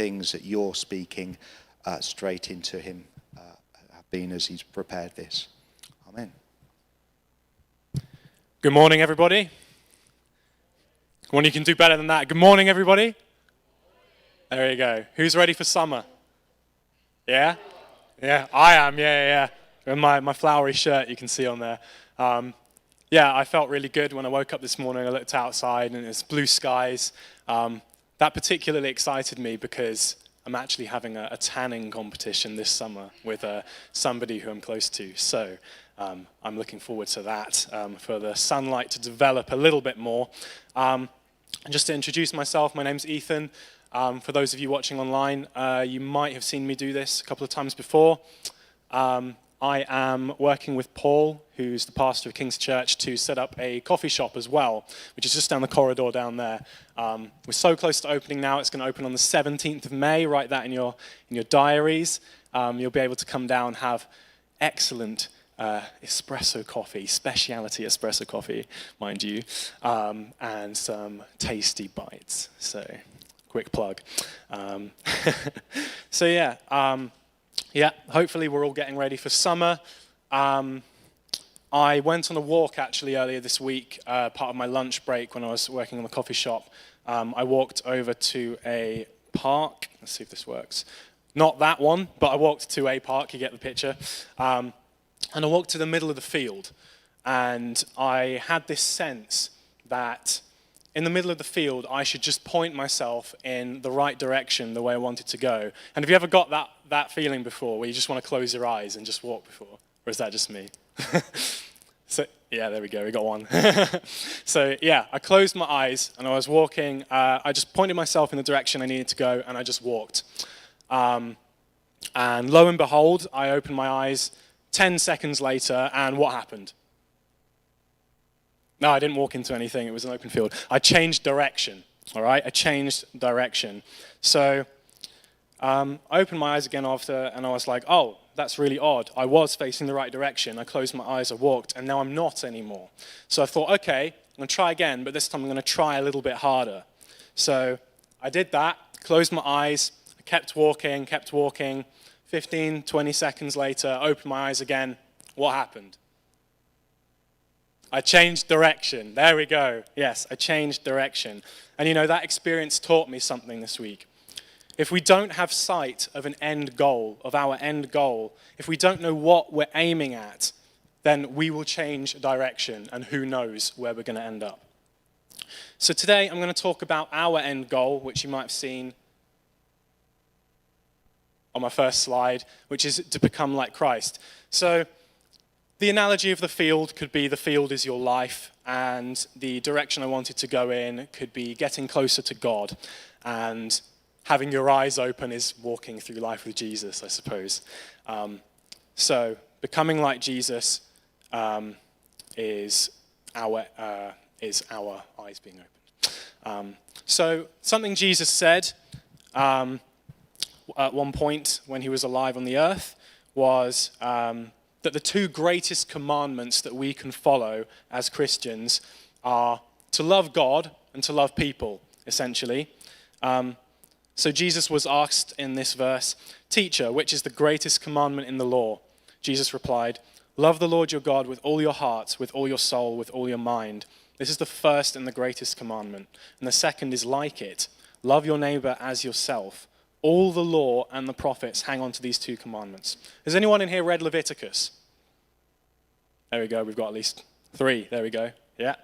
things that you're speaking straight into him have been as he's prepared this. Amen. Good morning, everybody. Come on, you can do better than that. Good morning, everybody. There you go. Who's ready for summer? Yeah? Yeah, I am. Yeah. And my flowery shirt you can see on there. I felt really good when I woke up this morning. I looked outside and it's blue skies. That particularly excited me because I'm actually having a tanning competition this summer with somebody who I'm close to. So I'm looking forward to that, for the sunlight to develop a little bit more. And just to introduce myself, my name's Ethan. For those of you watching online, you might have seen me do this a couple of times before. I am working with Paul, who's the pastor of King's Church, to set up a coffee shop as well, which is just down the corridor down there. We're so close to opening now. It's going to open on the 17th of May. Write that in your diaries. You'll be able to come down and have excellent espresso coffee, specialty espresso coffee, mind you, and some tasty bites. So, quick plug. Hopefully we're all getting ready for summer. I went on a walk actually earlier this week, part of my lunch break when I was working on the coffee shop. I walked over to a park. Let's see if this works. Not that one, but I walked to a park, you get the picture. And I walked to the middle of the field. And I had this sense that in the middle of the field, I should just point myself in the right direction, the way I wanted to go. And have you ever got that feeling before, where you just want to close your eyes and just walk before? Or is that just me? So, yeah, there we go, we got one. I closed my eyes and I was walking. I just pointed myself in the direction I needed to go and I just walked. And lo and behold, I opened my eyes 10 seconds later, and what happened? No, I didn't walk into anything. It was an open field. I changed direction, all right? I changed direction. So I opened my eyes again after, and I was like, oh, that's really odd. I was facing the right direction. I closed my eyes, I walked, and now I'm not anymore. So I thought, okay, I'm going to try again, but this time I'm going to try a little bit harder. So I did that, closed my eyes, I kept walking. 15, 20 seconds later, opened my eyes again. What happened? I changed direction. There we go. Yes, I changed direction. And that experience taught me something this week. If we don't have sight of an end goal, of our end goal, if we don't know what we're aiming at, then we will change direction, and who knows where we're going to end up. So today I'm going to talk about our end goal, which you might have seen on my first slide, which is to become like Christ. So the analogy of the field could be the field is your life, and the direction I wanted to go in could be getting closer to God, and having your eyes open is walking through life with Jesus, I suppose. So becoming like Jesus is our eyes being opened. So something Jesus said at one point when he was alive on the earth was that the two greatest commandments that we can follow as Christians are to love God and to love people, essentially. So Jesus was asked in this verse, "Teacher, which is the greatest commandment in the law?" Jesus replied, "Love the Lord your God with all your heart, with all your soul, with all your mind. This is the first and the greatest commandment. And the second is like it. Love your neighbor as yourself. All the law and the prophets hang on to these two commandments." Has anyone in here read Leviticus? There we go, we've got at least 3. There we go, yeah.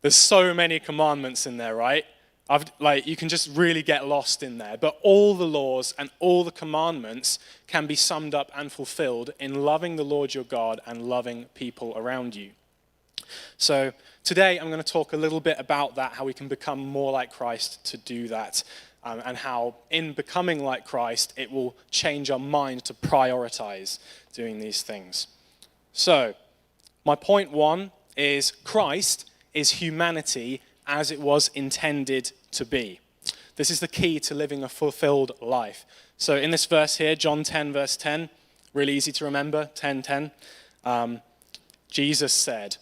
There's so many commandments in there, right? You can just really get lost in there. But all the laws and all the commandments can be summed up and fulfilled in loving the Lord your God and loving people around you. So today I'm going to talk a little bit about that, how we can become more like Christ to do that. And how in becoming like Christ, it will change our mind to prioritize doing these things. So, my point 1 is Christ is humanity as it was intended to be. This is the key to living a fulfilled life. So in this verse here, John 10, verse 10, really easy to remember, 10:10, Jesus said,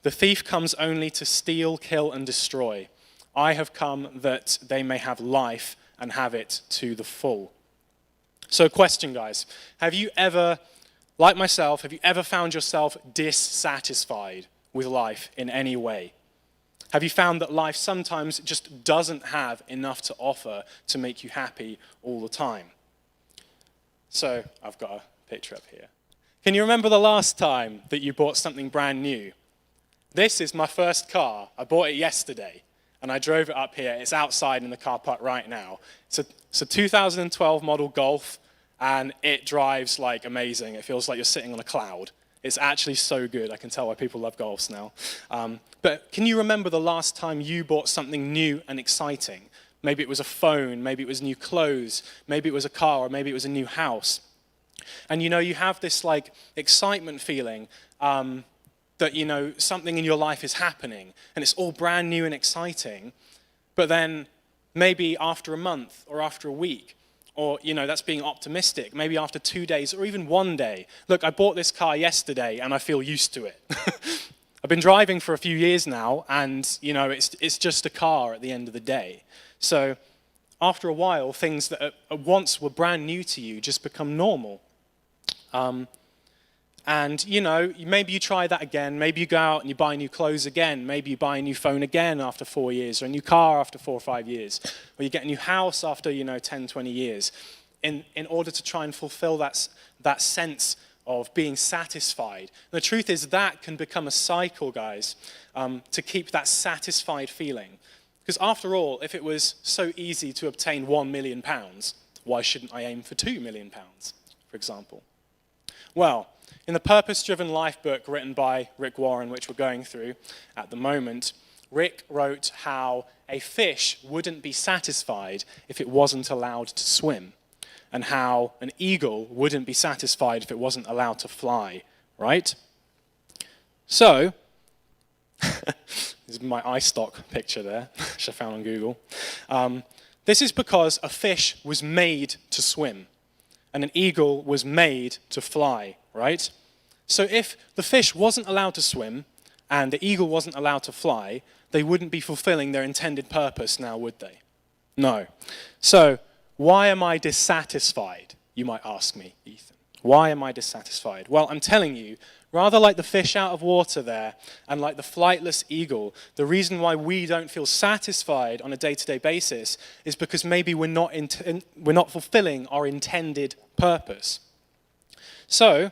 "The thief comes only to steal, kill, and destroy. I have come that they may have life and have it to the full. So question, guys. Have you ever, like myself, have you ever found yourself dissatisfied with life in any way? Have you found that life sometimes just doesn't have enough to offer to make you happy all the time? So I've got a picture up here. Can you remember the last time that you bought something brand new? This is my first car. I bought it yesterday, and I drove it up here. It's outside in the car park right now. It's a 2012 model Golf, and it drives like amazing. It feels like you're sitting on a cloud. It's actually so good. I can tell why people love Golfs now. But can you remember the last time you bought something new and exciting? Maybe it was a phone, maybe it was new clothes, maybe it was a car, or maybe it was a new house. And you have this like excitement feeling that something in your life is happening, and it's all brand new and exciting. But then maybe after a month or after a week, or that's being optimistic, maybe after 2 days or even 1 day. Look, I bought this car yesterday and I feel used to it. I've been driving for a few years now, and it's just a car at the end of the day. So after a while, things that once were brand new to you just become normal. And maybe you try that again. Maybe you go out and you buy new clothes again. Maybe you buy a new phone again after 4 years, or a new car after 4 or 5 years, or you get a new house after 10, 20 years, in order to try and fulfill that sense of being satisfied. And the truth is that can become a cycle, guys, to keep that satisfied feeling. Because after all, if it was so easy to obtain £1 million, why shouldn't I aim for £2 million, for example? Well, in the Purpose-Driven Life book written by Rick Warren, which we're going through at the moment, Rick wrote how a fish wouldn't be satisfied if it wasn't allowed to swim, and how an eagle wouldn't be satisfied if it wasn't allowed to fly, right? So, this is my iStock picture there, which I found on Google. This is because a fish was made to swim, and an eagle was made to fly, right? So if the fish wasn't allowed to swim, and the eagle wasn't allowed to fly, they wouldn't be fulfilling their intended purpose now, would they? No. So, why am I dissatisfied, you might ask me, Ethan? Why am I dissatisfied? Well, I'm telling you, rather like the fish out of water there, and like the flightless eagle, the reason why we don't feel satisfied on a day-to-day basis is because maybe we're not fulfilling our intended purpose. So,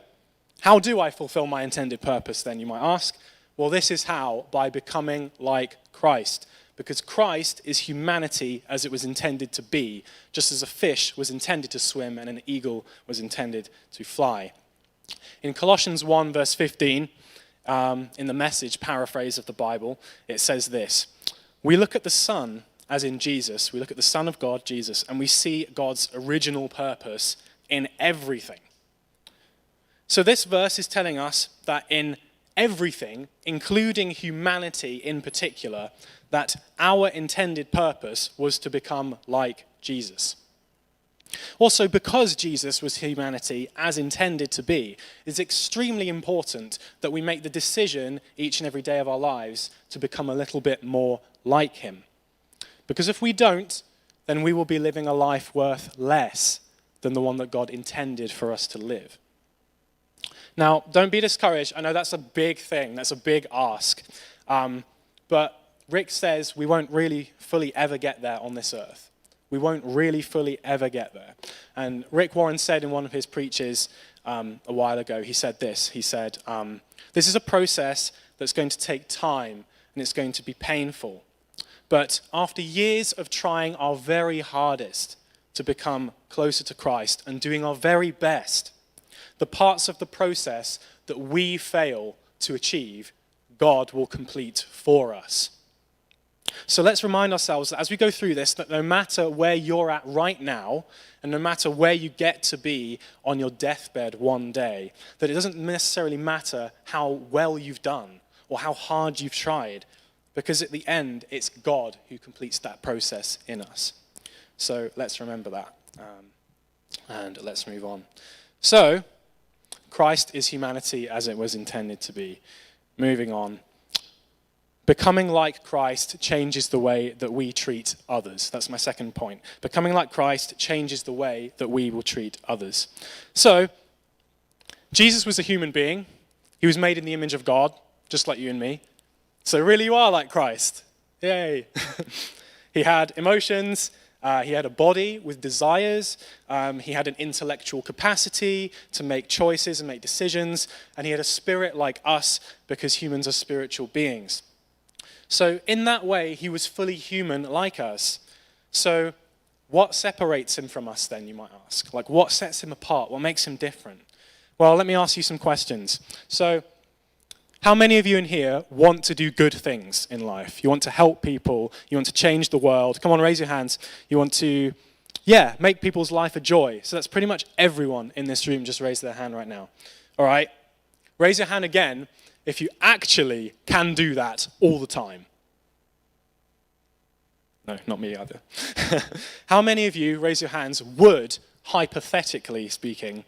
how do I fulfill my intended purpose then, you might ask? Well, this is how, by becoming like Christ. Because Christ is humanity as it was intended to be, just as a fish was intended to swim and an eagle was intended to fly. In Colossians 1, verse 15, in the Message paraphrase of the Bible, it says this: we look at the Son, as in Jesus, we look at the Son of God, Jesus, and we see God's original purpose in everything. So this verse is telling us that in everything, including humanity in particular, that our intended purpose was to become like Jesus. Also, because Jesus was humanity as intended to be, it's extremely important that we make the decision each and every day of our lives to become a little bit more like him. Because if we don't, then we will be living a life worth less than the one that God intended for us to live. Now, don't be discouraged. I know that's a big thing. That's a big ask. But Rick says we won't really fully ever get there on this earth. We won't really fully ever get there. And Rick Warren said in one of his preaches a while ago, he said this. He said, this is a process that's going to take time and it's going to be painful. But after years of trying our very hardest to become closer to Christ and doing our very best, the parts of the process that we fail to achieve, God will complete for us. So let's remind ourselves that as we go through this, that no matter where you're at right now, and no matter where you get to be on your deathbed one day, that it doesn't necessarily matter how well you've done or how hard you've tried, because at the end, it's God who completes that process in us. So let's remember that, and let's move on. So, Christ is humanity as it was intended to be. Moving on. becoming like Christ changes the way that we treat others. That's my second point. Becoming like Christ changes the way that we will treat others. So, Jesus was a human being. He was made in the image of God, just like you and me. So really you are like Christ. Yay. He had emotions. He had a body with desires. He had an intellectual capacity to make choices and make decisions. And he had a spirit like us because humans are spiritual beings. So in that way, he was fully human like us. So what separates him from us then, you might ask? Like, what sets him apart? What makes him different? Well, let me ask you some questions. So how many of you in here want to do good things in life? You want to help people. You want to change the world. Come on, raise your hands. You want to, make people's life a joy. So that's pretty much everyone in this room just raised their hand right now. All right? Raise your hand again if you actually can do that all the time. No, not me either. How many of you, raise your hands, would, hypothetically speaking,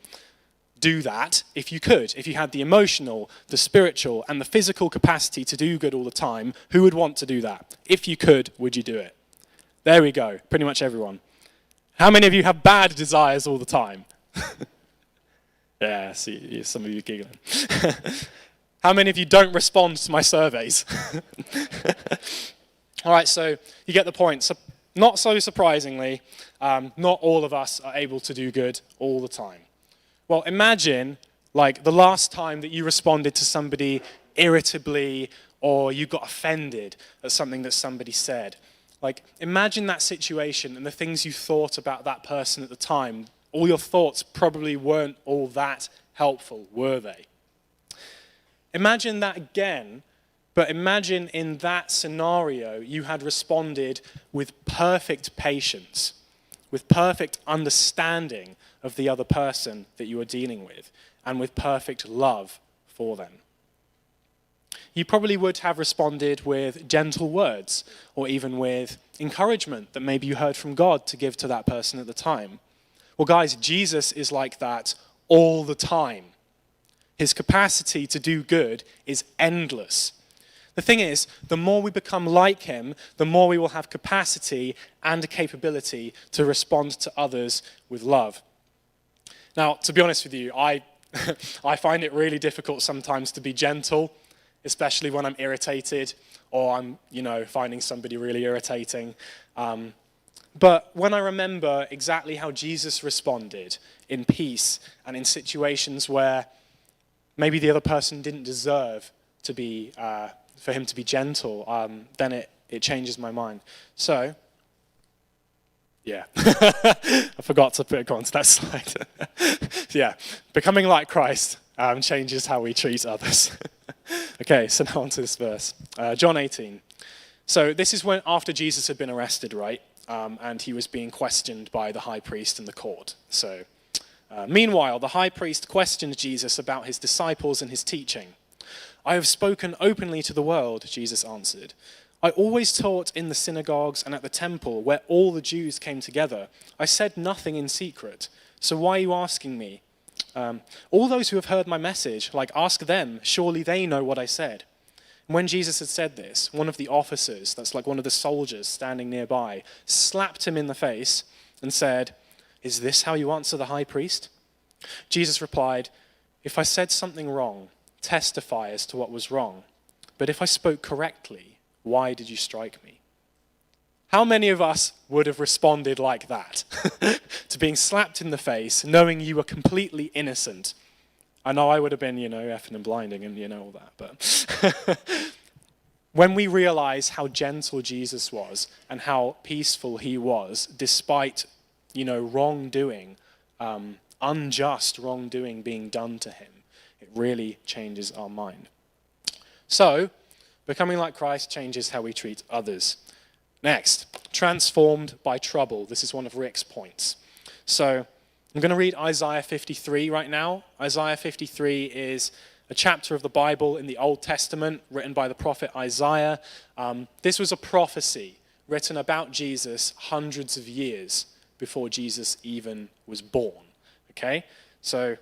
do that if you could, if you had the emotional, the spiritual, and the physical capacity to do good all the time? Who would want to do that? If you could, would you do it? There we go, pretty much everyone. How many of you have bad desires all the time? Yeah, see, some of you giggling. How many of you don't respond to my surveys? All right, so you get the point. So, not so surprisingly, not all of us are able to do good all the time. Well, imagine, like, the last time that you responded to somebody irritably or you got offended at something that somebody said. Like, imagine that situation and the things you thought about that person at the time. All your thoughts probably weren't all that helpful, were they? Imagine that again, but imagine in that scenario you had responded with perfect patience, with perfect understanding of the other person that you are dealing with, and with perfect love for them. You probably would have responded with gentle words, or even with encouragement that maybe you heard from God to give to that person at the time. Well, guys, Jesus is like that all the time. His capacity to do good is endless. The thing is, the more we become like him, the more we will have capacity and capability to respond to others with love. Now, to be honest with you, I find it really difficult sometimes to be gentle, especially when I'm irritated or I'm, finding somebody really irritating. But when I remember exactly how Jesus responded in peace and in situations where maybe the other person didn't deserve to be, for him to be gentle, then it changes my mind. So, yeah, I forgot to put it onto that slide. Yeah, becoming like Christ changes how we treat others. Okay, so now on to this verse. John 18. So this is when after Jesus had been arrested, right? And he was being questioned by the high priest in the court. So, meanwhile, the high priest questioned Jesus about his disciples and his teaching. I have spoken openly to the world, Jesus answered. I always taught in the synagogues and at the temple where all the Jews came together. I said nothing in secret. So why are you asking me? All those who have heard my message, ask them. Surely they know what I said. And when Jesus had said this, one of the officers, that's like one of the soldiers standing nearby, slapped him in the face and said, "Is this how you answer the high priest?" Jesus replied, "If I said something wrong, testify as to what was wrong. But if I spoke correctly, why did you strike me?" How many of us would have responded like that to being slapped in the face, knowing you were completely innocent? I know I would have been, effing and blinding and, all that. But when we realize how gentle Jesus was and how peaceful he was, despite, wrongdoing, unjust wrongdoing being done to him, it really changes our mind. So, becoming like Christ changes how we treat others. Next, transformed by trouble. This is one of Rick's points. So I'm going to read Isaiah 53 right now. Isaiah 53 is a chapter of the Bible in the Old Testament written by the prophet Isaiah. This was a prophecy written about Jesus hundreds of years before Jesus even was born. Okay? So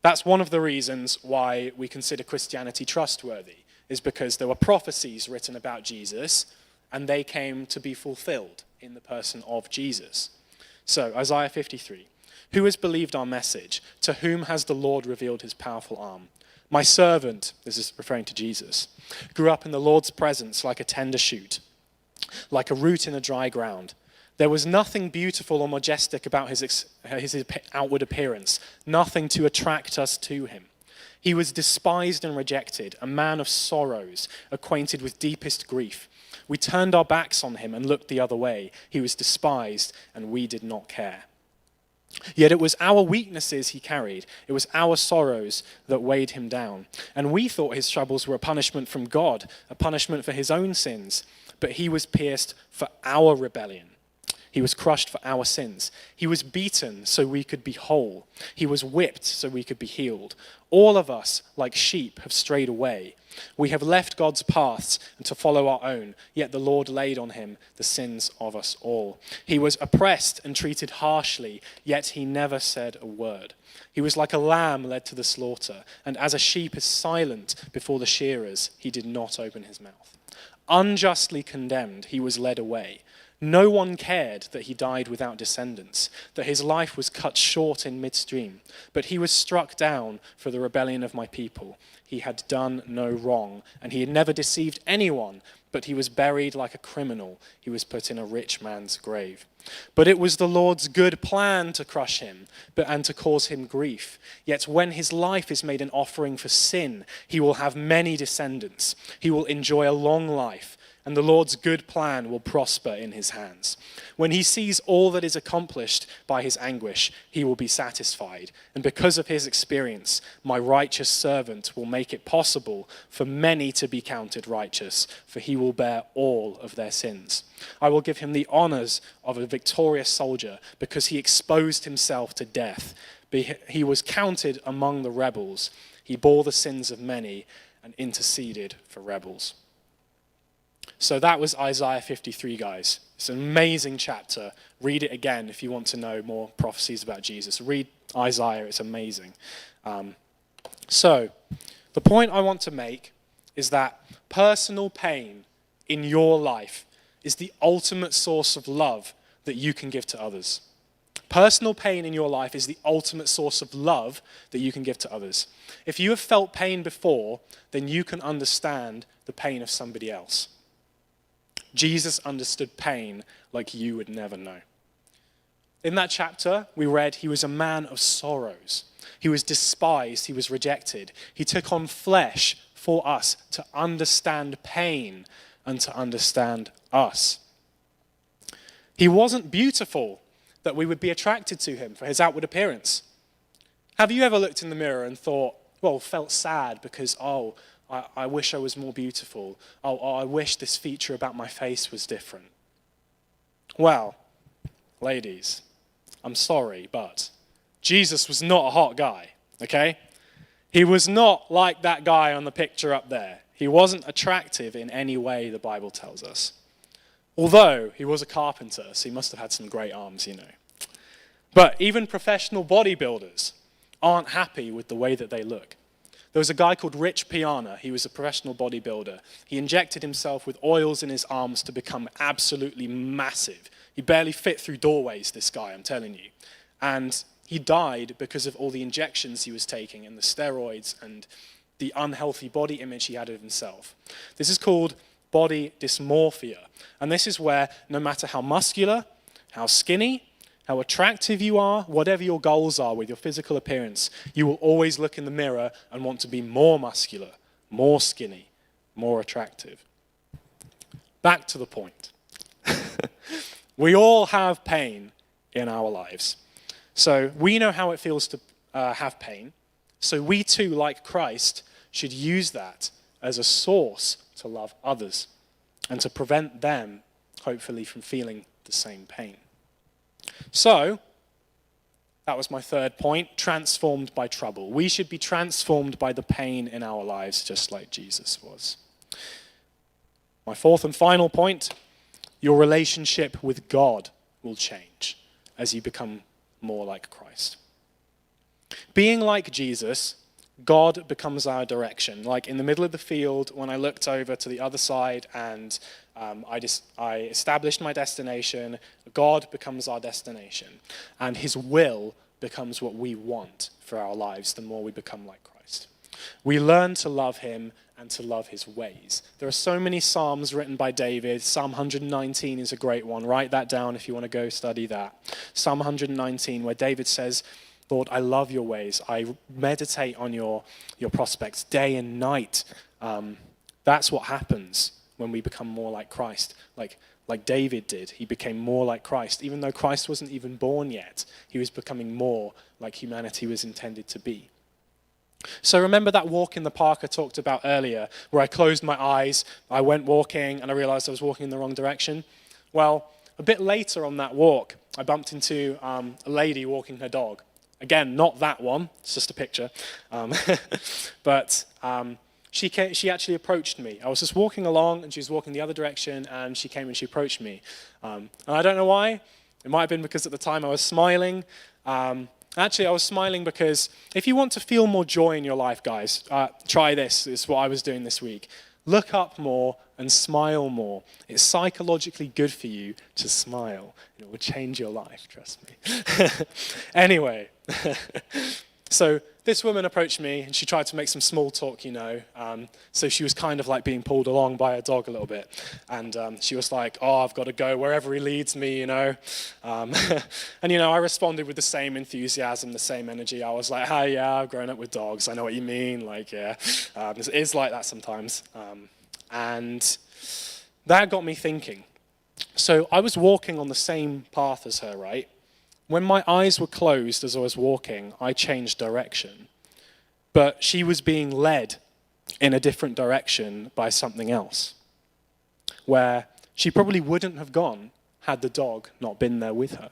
that's one of the reasons why we consider Christianity trustworthy. is because there were prophecies written about Jesus, and they came to be fulfilled in the person of Jesus. So, Isaiah 53. Who has believed our message? To whom has the Lord revealed his powerful arm? My servant, this is referring to Jesus, grew up in the Lord's presence like a tender shoot, like a root in a dry ground. There was nothing beautiful or majestic about his outward appearance, nothing to attract us to him. He was despised and rejected, a man of sorrows, acquainted with deepest grief. We turned our backs on him and looked the other way. He was despised, and we did not care. Yet it was our weaknesses he carried. It was our sorrows that weighed him down. And we thought his troubles were a punishment from God, a punishment for his own sins. But he was pierced for our rebellion. He was crushed for our sins. He was beaten so we could be whole. He was whipped so we could be healed. All of us, like sheep, have strayed away. We have left God's paths and to follow our own, yet the Lord laid on him the sins of us all. He was oppressed and treated harshly, yet he never said a word. He was like a lamb led to the slaughter, and as a sheep is silent before the shearers, he did not open his mouth. Unjustly condemned, he was led away. No one cared that he died without descendants, that his life was cut short in midstream. But he was struck down for the rebellion of my people. He had done no wrong, and he had never deceived anyone, but he was buried like a criminal. He was put in a rich man's grave. But it was the Lord's good plan to crush him and to cause him grief. Yet when his life is made an offering for sin, he will have many descendants. He will enjoy a long life, and the Lord's good plan will prosper in his hands. When he sees all that is accomplished by his anguish, he will be satisfied. And because of his experience, my righteous servant will make it possible for many to be counted righteous, for he will bear all of their sins. I will give him the honors of a victorious soldier, because he exposed himself to death. He was counted among the rebels. He bore the sins of many and interceded for rebels. So that was Isaiah 53, guys. It's an amazing chapter. Read it again if you want to know more prophecies about Jesus. Read Isaiah, it's amazing. So the point I want to make is that personal pain in your life is the ultimate source of love that you can give to others. Personal pain in your life is the ultimate source of love that you can give to others. If you have felt pain before, then you can understand the pain of somebody else. Jesus understood pain like you would never know. In that chapter, we read he was a man of sorrows. He was despised. He was rejected. He took on flesh for us to understand pain and to understand us. He wasn't beautiful that we would be attracted to him for his outward appearance. Have you ever looked in the mirror and thought, felt sad because, I wish I was more beautiful. I wish this feature about my face was different. Well, ladies, I'm sorry, but Jesus was not a hot guy, okay? He was not like that guy on the picture up there. He wasn't attractive in any way, the Bible tells us. Although he was a carpenter, so he must have had some great arms, you know. But even professional bodybuilders aren't happy with the way that they look. There was a guy called Rich Piana. He was a professional bodybuilder. He injected himself with oils in his arms to become absolutely massive. He barely fit through doorways, this guy, I'm telling you. And he died because of all the injections he was taking and the steroids and the unhealthy body image he had of himself. This is called body dysmorphia. And this is where no matter how muscular, how skinny, how attractive you are, whatever your goals are with your physical appearance, you will always look in the mirror and want to be more muscular, more skinny, more attractive. Back to the point. We all have pain in our lives. So we know how it feels to have pain. So we too, like Christ, should use that as a source to love others and to prevent them, hopefully, from feeling the same pain. So, that was my third point, transformed by trouble. We should be transformed by the pain in our lives, just like Jesus was. My fourth and final point, your relationship with God will change as you become more like Christ. Being like Jesus God becomes our direction. Like in the middle of the field, when I looked over to the other side and I established my destination, God becomes our destination. And his will becomes what we want for our lives the more we become like Christ. We learn to love him and to love his ways. There are so many Psalms written by David. Psalm 119 is a great one. Write that down if you want to go study that. Psalm 119, where David says, Lord, I love your ways. I meditate on your prospects day and night. That's what happens when we become more like Christ. Like David did. He became more like Christ. Even though Christ wasn't even born yet, he was becoming more like humanity was intended to be. So remember that walk in the park I talked about earlier, where I closed my eyes, I went walking, and I realized I was walking in the wrong direction? Well, a bit later on that walk, I bumped into a lady walking her dog. Again, not that one, it's just a picture. But she actually approached me. I was just walking along, and she was walking the other direction, and she came and she approached me. And I don't know why. It might have been because at the time I was smiling. Actually, I was smiling because if you want to feel more joy in your life, guys, try this. It's what I was doing this week. Look up more and smile more. It's psychologically good for you to smile. It will change your life, trust me. Anyway, so this woman approached me and she tried to make some small talk, so she was kind of like being pulled along by her dog a little bit. And she was like, oh, I've got to go wherever he leads me, And, I responded with the same enthusiasm, the same energy. I was like, hey, yeah, I've grown up with dogs. I know what you mean. Like, yeah, it is like that sometimes. And that got me thinking. So I was walking on the same path as her, right? When my eyes were closed as I was walking, I changed direction. But she was being led in a different direction by something else, where she probably wouldn't have gone had the dog not been there with her.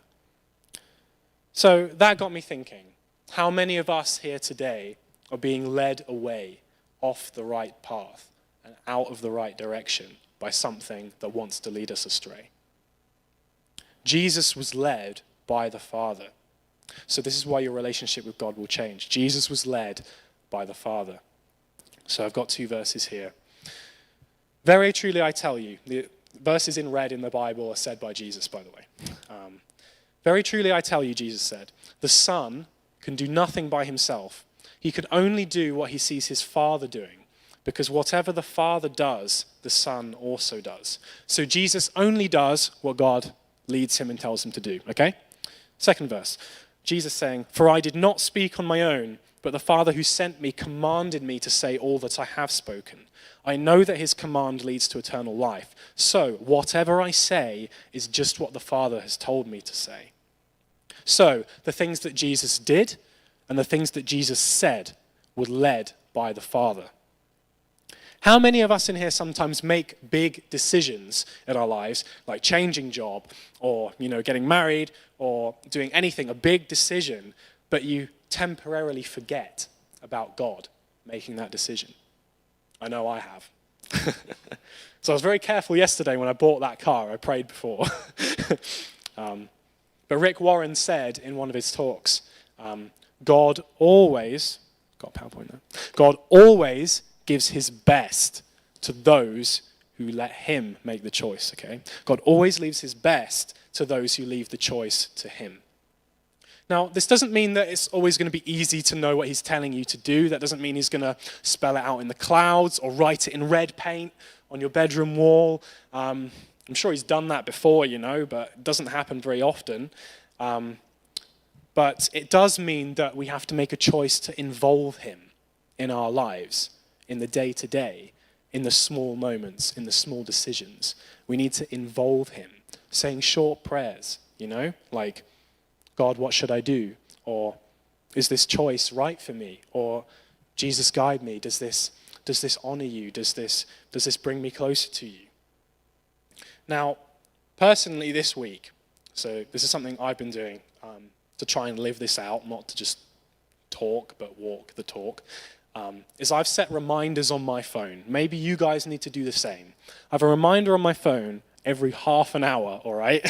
So that got me thinking, how many of us here today are being led away off the right path and out of the right direction by something that wants to lead us astray? Jesus was led by the Father. So this is why your relationship with God will change. Jesus was led by the Father. So I've got 2 verses here. Very truly I tell you, the verses in red in the Bible are said by Jesus, by the way. Very truly I tell you, Jesus said, the Son can do nothing by himself. He can only do what he sees his Father doing, because whatever the Father does, the Son also does. So Jesus only does what God leads him and tells him to do, okay? Second verse, Jesus saying, for I did not speak on my own, but the Father who sent me commanded me to say all that I have spoken. I know that his command leads to eternal life. So whatever I say is just what the Father has told me to say. So the things that Jesus did and the things that Jesus said were led by the Father. How many of us in here sometimes make big decisions in our lives, like changing job or, getting married or doing anything, a big decision, but you temporarily forget about God making that decision? I know I have. So I was very careful yesterday when I bought that car. I prayed before. But Rick Warren said in one of his talks, God always gives his best to those who let him make the choice, okay? God always leaves his best to those who leave the choice to him. Now, this doesn't mean that it's always going to be easy to know what he's telling you to do. That doesn't mean he's going to spell it out in the clouds or write it in red paint on your bedroom wall. I'm sure he's done that before, but it doesn't happen very often. But it does mean that we have to make a choice to involve him in our lives, in the day-to-day, in the small moments, in the small decisions. We need to involve him, saying short prayers, like, God, what should I do? Or, is this choice right for me? Or, Jesus, guide me. Does this honor you? Does this bring me closer to you? Now, personally this week, so this is something I've been doing to try and live this out, not to just talk, but walk the talk, is I've set reminders on my phone. Maybe you guys need to do the same. I have a reminder on my phone every half an hour, all right,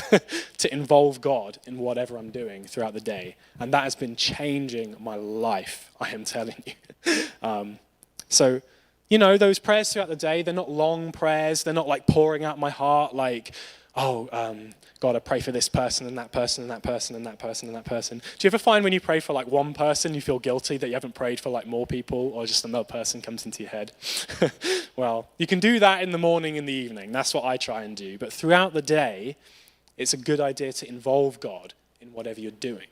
to involve God in whatever I'm doing throughout the day. And that has been changing my life, I am telling you. So, those prayers throughout the day, they're not long prayers. They're not like pouring out my heart like, God, I pray for this person and that person and that person and that person and that person. Do you ever find when you pray for like one person, you feel guilty that you haven't prayed for like more people, or just another person comes into your head? Well, you can do that in the morning and the evening. That's what I try and do. But throughout the day, it's a good idea to involve God in whatever you're doing.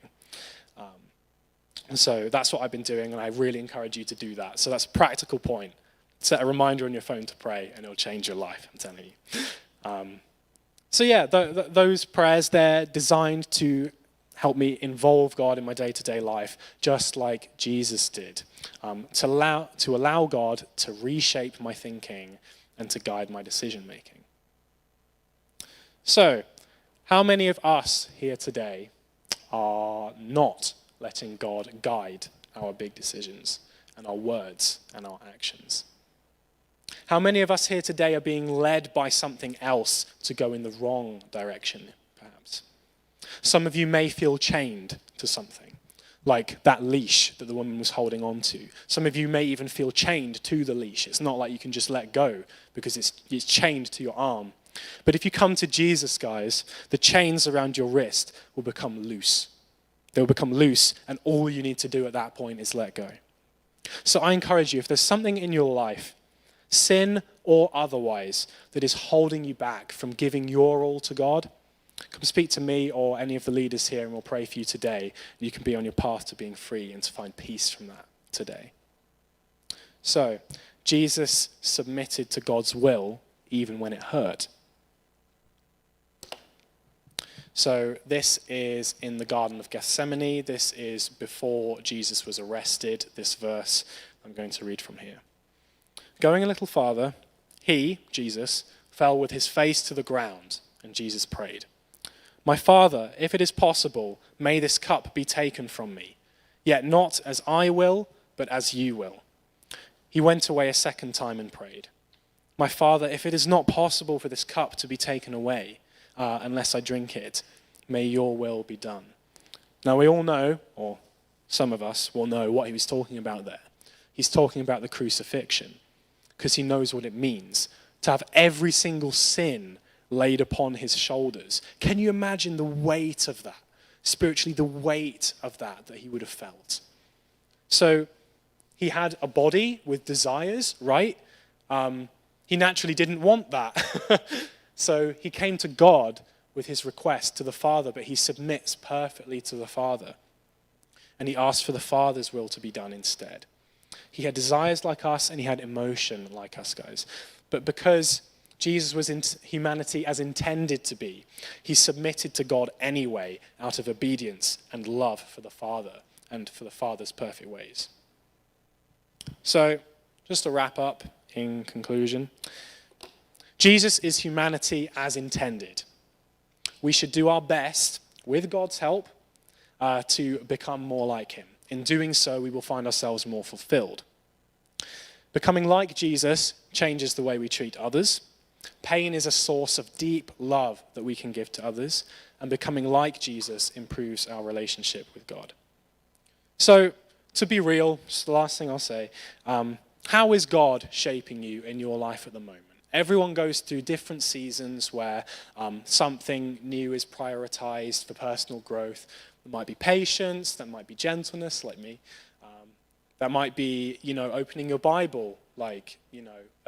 And so that's what I've been doing, and I really encourage you to do that. So that's a practical point. Set a reminder on your phone to pray, and it'll change your life, I'm telling you. So yeah, those prayers, they're designed to help me involve God in my day-to-day life, just like Jesus did, to allow God to reshape my thinking and to guide my decision-making. So, how many of us here today are not letting God guide our big decisions and our words and our actions? How many of us here today are being led by something else to go in the wrong direction, perhaps? Some of you may feel chained to something, like that leash that the woman was holding on to. Some of you may even feel chained to the leash. It's not like you can just let go because it's chained to your arm. But if you come to Jesus, guys, the chains around your wrist will become loose. They'll become loose, and all you need to do at that point is let go. So I encourage you, if there's something in your life, sin or otherwise, that is holding you back from giving your all to God, come speak to me or any of the leaders here, and we'll pray for you today. You can be on your path to being free and to find peace from that today. So, Jesus submitted to God's will even when it hurt. So this is in the Garden of Gethsemane. This is before Jesus was arrested, this verse I'm going to read from here. Going a little farther, he, Jesus, fell with his face to the ground, and Jesus prayed, "My Father, if it is possible, may this cup be taken from me, yet not as I will, but as you will." He went away a second time and prayed, "My Father, if it is not possible for this cup to be taken away, unless I drink it, may your will be done." Now we all know, or some of us will know what he was talking about there. He's talking about the crucifixion, because he knows what it means to have every single sin laid upon his shoulders. Can you imagine the weight of that? Spiritually, the weight of that he would have felt. So he had a body with desires, right? He naturally didn't want that. So he came to God with his request to the Father, but he submits perfectly to the Father. And he asks for the Father's will to be done instead. He had desires like us, and he had emotion like us, guys. But because Jesus was in humanity as intended to be, he submitted to God anyway out of obedience and love for the Father and for the Father's perfect ways. So, just to wrap up in conclusion, Jesus is humanity as intended. We should do our best, with God's help, to become more like him. In doing so, we will find ourselves more fulfilled. Becoming like Jesus changes the way we treat others. Pain is a source of deep love that we can give to others. And becoming like Jesus improves our relationship with God. So, to be real, just the last thing I'll say, how is God shaping you in your life at the moment? Everyone goes through different seasons where something new is prioritized for personal growth. There might be patience, that might be gentleness, like me. That might be, opening your Bible, a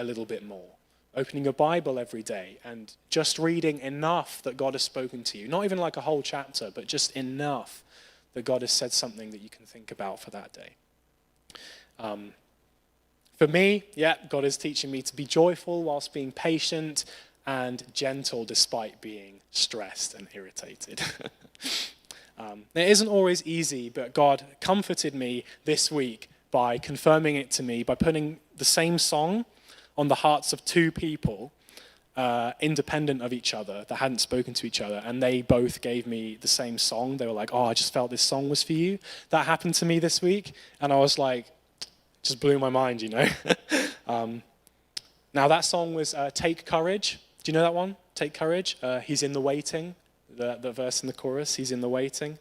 little bit more. Opening your Bible every day and just reading enough that God has spoken to you. Not even like a whole chapter, but just enough that God has said something that you can think about for that day. For me, God is teaching me to be joyful whilst being patient and gentle despite being stressed and irritated. It isn't always easy, but God comforted me this week by confirming it to me, by putting the same song on the hearts of two people, independent of each other, that hadn't spoken to each other, and they both gave me the same song. They were like, I just felt this song was for you. That happened to me this week, and I was like, just blew my mind, Now that song was Take Courage. Do you know that one? take courage. He's in the waiting, the verse in the chorus, he's in the waiting.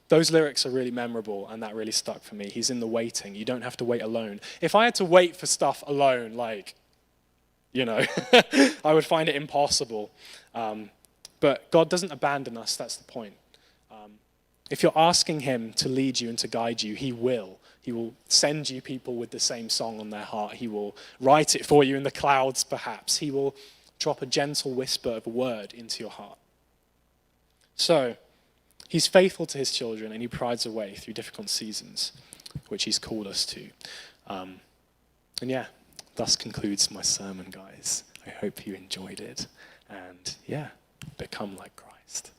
Those lyrics are really memorable, and that really stuck for me. He's in the waiting. You don't have to wait alone. If I had to wait for stuff alone, like, I would find it impossible. But God doesn't abandon us, that's the point. If you're asking him to lead you and to guide you, he will. He will send you people with the same song on their heart. He will write it for you in the clouds, perhaps. He will drop a gentle whisper of a word into your heart. So, he's faithful to his children, and he provides a way through difficult seasons, which he's called us to. And yeah, thus concludes my sermon, guys. I hope you enjoyed it. And yeah, become like Christ.